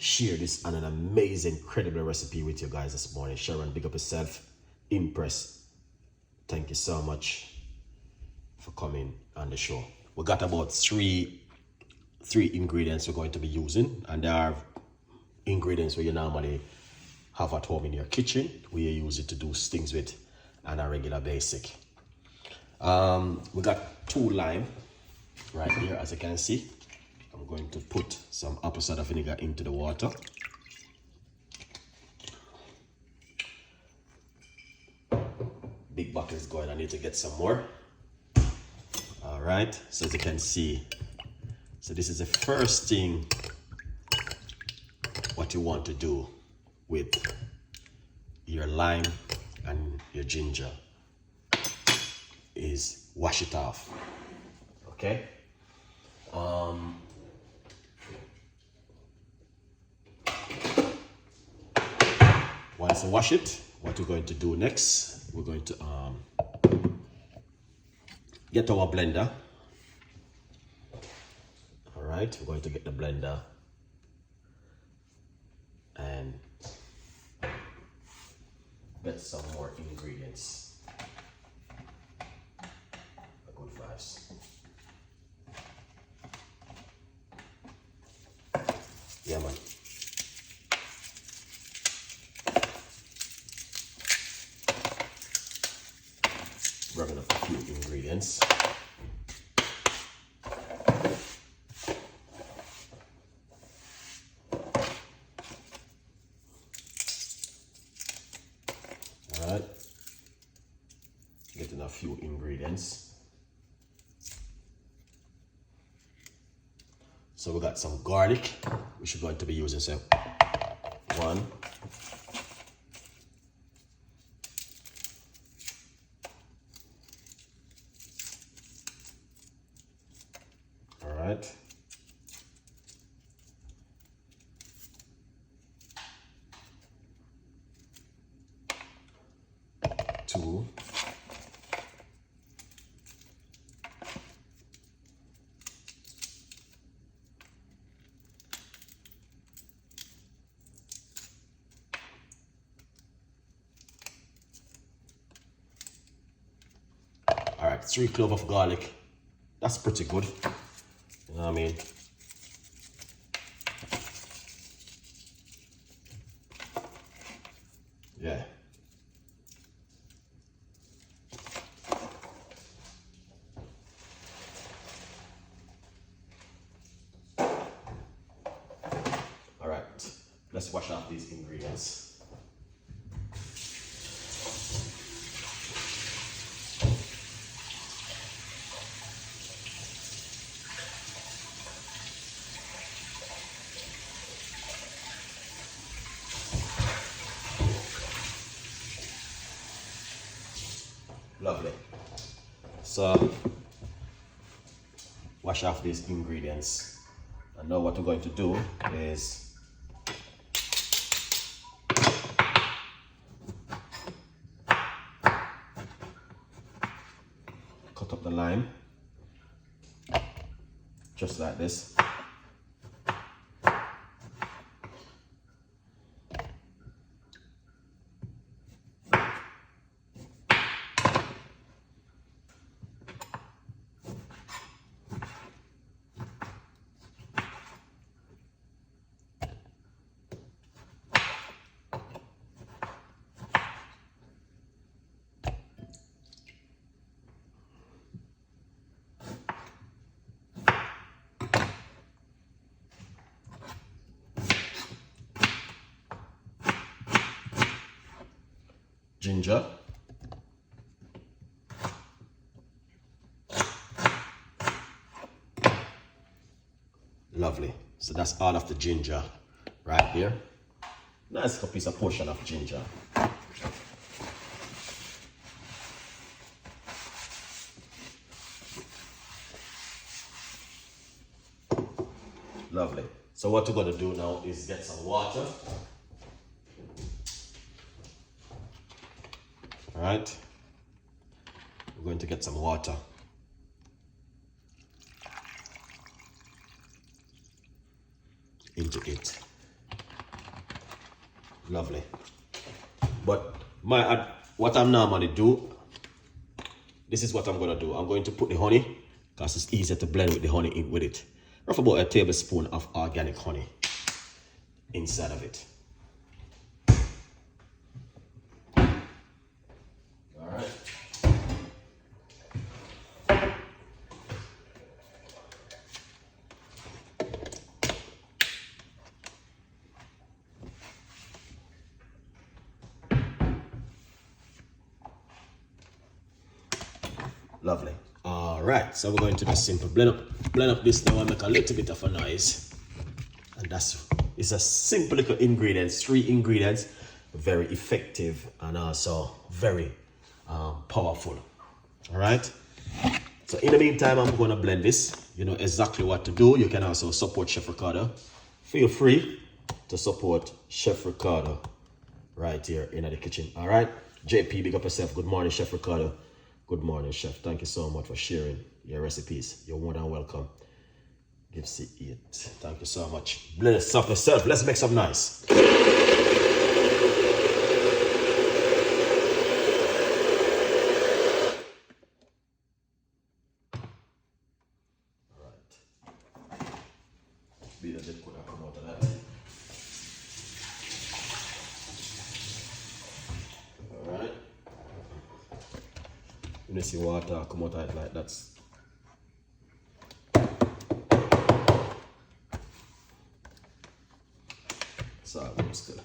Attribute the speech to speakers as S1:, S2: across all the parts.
S1: share this and an amazing, incredible recipe with you guys this morning. Sharon, big up yourself. Impress. Thank you so much for coming on the show. We got about three ingredients we're going to be using, and there are ingredients where you normally have at home in your kitchen, where you use it to do things with on a regular basic. We got 2 lime right here, as you can see. I'm going to put some apple cider vinegar into the water. Big bucket is going, I need to get some more. All right, so as you can see, so this is the first thing what you want to do with your lime and your ginger is wash it off. Okay. Once you wash it, what we're going to do next, we're going to get our blender. All right, we're going to get the blender and get some more ingredients. A good vibes. Yeah, man. Rubbing up a few ingredients. Alright. Getting a few ingredients. So we got some garlic, which we're going to be using. So 1. Alright. 2. All right, 3 cloves of garlic. That's pretty good. You know what I mean? Yeah. All right, let's wash off these ingredients. Lovely. So wash off these ingredients. And now what we're going to do is cut up the lime just like this. Ginger, lovely. So that's all of the ginger right there. Nice piece of portion of ginger. Lovely. So what we're going to do now is get some water. All right. We're going to get some water. Into it. Lovely. But what I'm normally do, this is what I'm gonna do. I'm going to put the honey, because it's easier to blend with the honey in with it. Rough about a tablespoon of organic honey inside of it. All right. Lovely. All right, so we're going to just simply blend up this now and make a little bit of a noise. And it's a simple little ingredients, 3 ingredients, very effective and also very powerful. All right. So in the meantime, I'm going to blend this. You know exactly what to do. You can also support Chef Ricardo. Feel free to support Chef Ricardo right here in the kitchen. All right. JP, big up yourself. Good morning, Chef Ricardo. Good morning, Chef. Thank you so much for sharing your recipes. You're more than welcome. Give C eat. Thank you so much. Bless up yourself. Let's make some nice. All right. Be a bit could have come out of that. All right. When you see water come out of it like that. So it looks good.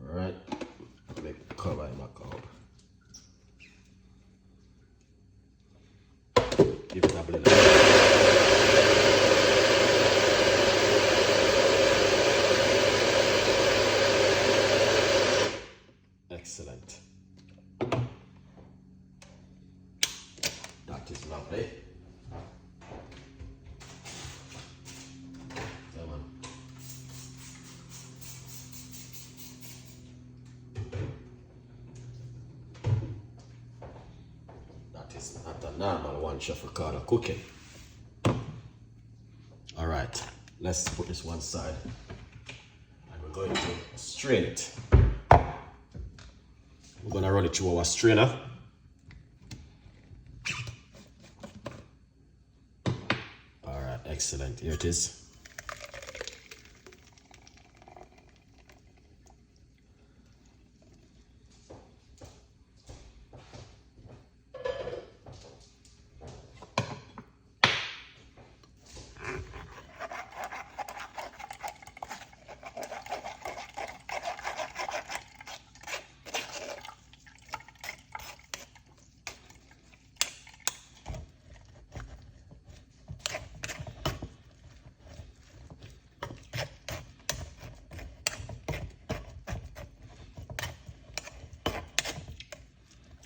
S1: All right, make cover in my cup. Give it a blend. Excellent. That is lovely. It's not a normal one, Chef Ricardo Cooking. All right, let's put this one side and we're going to strain it. We're going to run it through our strainer. All right, excellent. Here it is.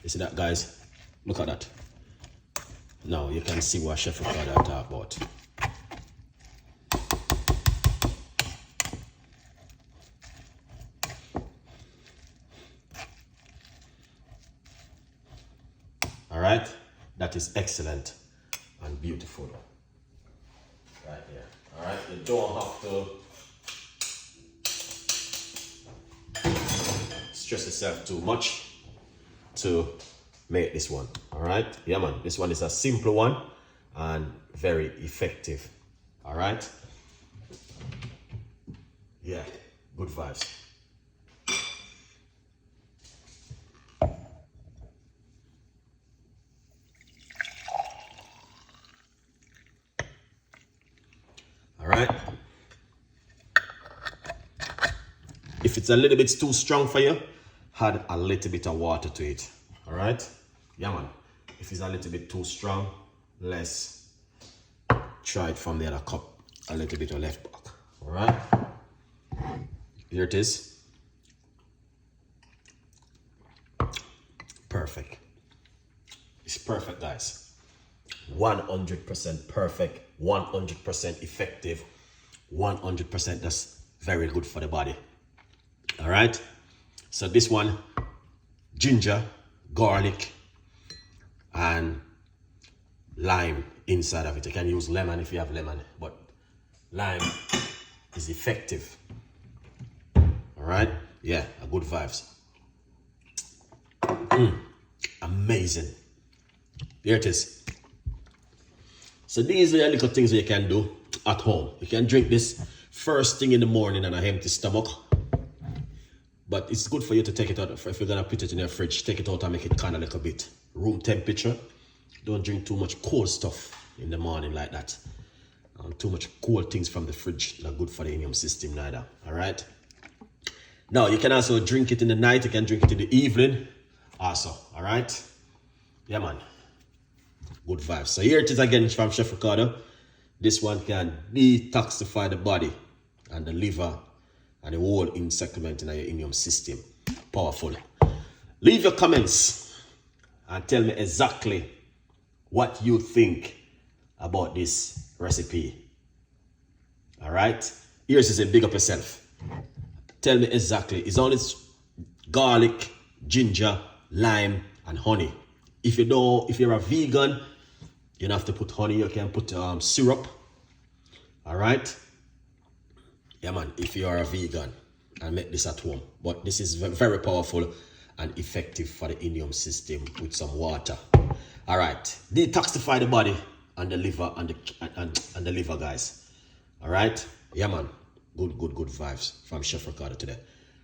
S1: You see that, guys? Look at that. Now you can see what Chef Ricardo talk about. All right, that is excellent and beautiful. Right there. All right, you don't have to stress yourself too much to make this one. All right, yeah man, this one is a simple one and very effective. All right, yeah, good vibes. All right, if it's a little bit too strong for you, add a little bit of water to it. All right, yeah man, if it's a little bit too strong, let's try it from the other cup, a little bit of left back. All right, here it is. Perfect. It's perfect, guys. 100% perfect, 100% effective, 100% that's very good for the body. All right, so this one, ginger, garlic, and lime inside of it. You can use lemon if you have lemon, but lime is effective. All right? Yeah, a good vibes. Amazing. Here it is. So these are the little things that you can do at home. You can drink this first thing in the morning on an empty stomach. But it's good for you to take it out. If you're gonna put it in your fridge, take it out and make it kind of like a bit room temperature. Don't drink too much cold stuff in the morning like that. Too much cold things from the fridge, not good for the immune system neither. All right. Now you can also drink it in the night. You can drink it in the evening also. All right. Yeah, man. Good vibes. So here it is again from Chef Ricardo. This one can detoxify the body and the liver and the whole insectment in your immune system. Powerful. Leave your comments and tell me exactly what you think about this recipe. All right. Here's is saying, big up yourself. Tell me exactly. It's only garlic, ginger, lime, and honey. If you're a vegan, you don't have to put honey. You can put syrup. All right. Yeah, man. If you are a vegan, and make this at home. But this is very powerful and effective for the immune system with some water. All right. Detoxify the body and the liver and the liver, guys. All right. Yeah, man. Good vibes from Chef Ricardo today.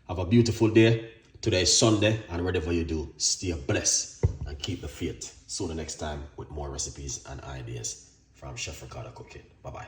S1: Have a beautiful day. Today is Sunday, and whatever you do, stay blessed and keep the faith. See you next time with more recipes and ideas from Chef Ricardo Cooking. Bye-bye.